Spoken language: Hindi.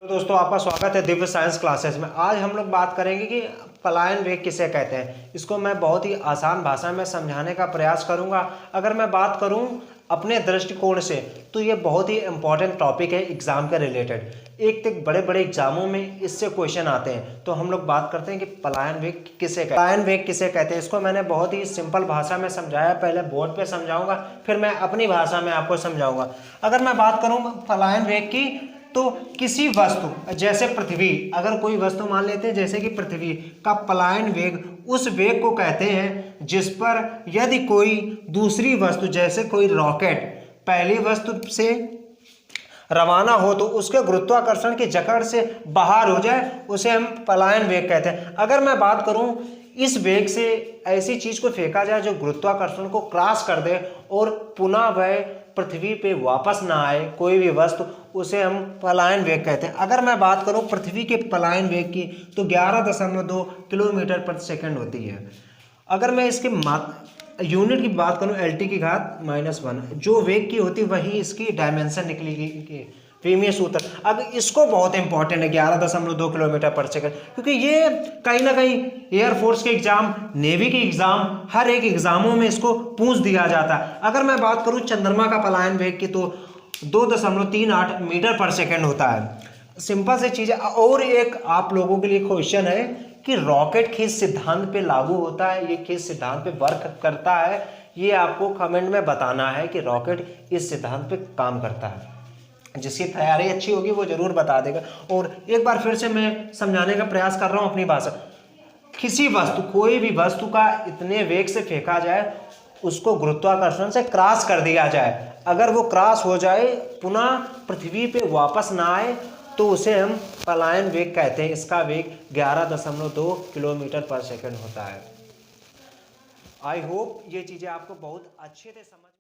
दोस्तों आपका स्वागत है दिव्य साइंस क्लासेस में। आज हम लोग बात करेंगे कि पलायन वेग किसे कहते हैं। इसको मैं बहुत ही आसान भाषा में समझाने का प्रयास करूंगा। अगर मैं बात करूं अपने दृष्टिकोण से तो ये बहुत ही इंपॉर्टेंट टॉपिक है एग्जाम के रिलेटेड। एक बड़े बड़े एग्जामों में इससे क्वेश्चन आते हैं। तो हम लोग बात करते हैं कि पलायन वेग किसे कहते हैं। पलायन वेग किसे कहते हैं इसको मैंने बहुत ही सिंपल भाषा में समझाया। पहले बोर्ड पे समझाऊंगा, फिर मैं अपनी भाषा में आपको समझाऊंगा। अगर मैं बात करूं पलायन वेग की, तो किसी वस्तु जैसे पृथ्वी, अगर कोई वस्तु मान लेते हैं जैसे कि पृथ्वी का पलायन वेग उस वेग को कहते हैं जिस पर यदि कोई दूसरी वस्तु जैसे कोई रॉकेट पहली वस्तु से रवाना हो तो उसके गुरुत्वाकर्षण की जकड़ से बाहर हो जाए, उसे हम पलायन वेग कहते हैं। अगर मैं बात करूं इस वेग से ऐसी चीज को फेंका जाए जो गुरुत्वाकर्षण को क्रॉस कर दे और पुनः वह पृथ्वी पे वापस ना आए कोई भी वस्तु, उसे हम पलायन वेग कहते हैं। अगर मैं बात करूं पृथ्वी के पलायन वेग की तो 11.2 किलोमीटर प्रति सेकंड होती है। अगर मैं इसके यूनिट की बात करूं LT की घात -1 जो वेग की होती वही इसकी डायमेंशन निकलेगी प्रीमियर सूत्र। अब इसको बहुत इंपॉर्टेंट है 11.2 किलोमीटर पर सेकंड, क्योंकि ये कहीं ना कहीं एयरफोर्स के एग्जाम, नेवी के एग्जाम, हर एक एग्जामों में इसको पूछ दिया जाता है। अगर मैं बात करूं चंद्रमा का पलायन वेग की तो 2.38 मीटर पर सेकंड होता है। सिंपल से चीज है। और एक आप लोगों के लिए क्वेश्चन है कि रॉकेट किस सिद्धांत पे लागू होता है, ये किस सिद्धांत पे वर्क करता है, ये आपको कमेंट में बताना है कि रॉकेट इस सिद्धांत पे काम करता है। जिसकी तैयारी अच्छी होगी वो जरूर बता देगा। और एक बार फिर से मैं समझाने का प्रयास कर रहा हूं अपनी भाषा। किसी वस्तु, कोई भी वस्तु का इतने वेग से फेंका जाए उसको गुरुत्वाकर्षण से क्रॉस कर दिया जाए, अगर वो क्रॉस हो जाए पुनः पृथ्वी पे वापस ना आए तो उसे हम पलायन वेग कहते हैं। इसका वेग 11.2 किलोमीटर पर सेकंड होता है। आई होप ये चीजें आपको बहुत अच्छे से समझ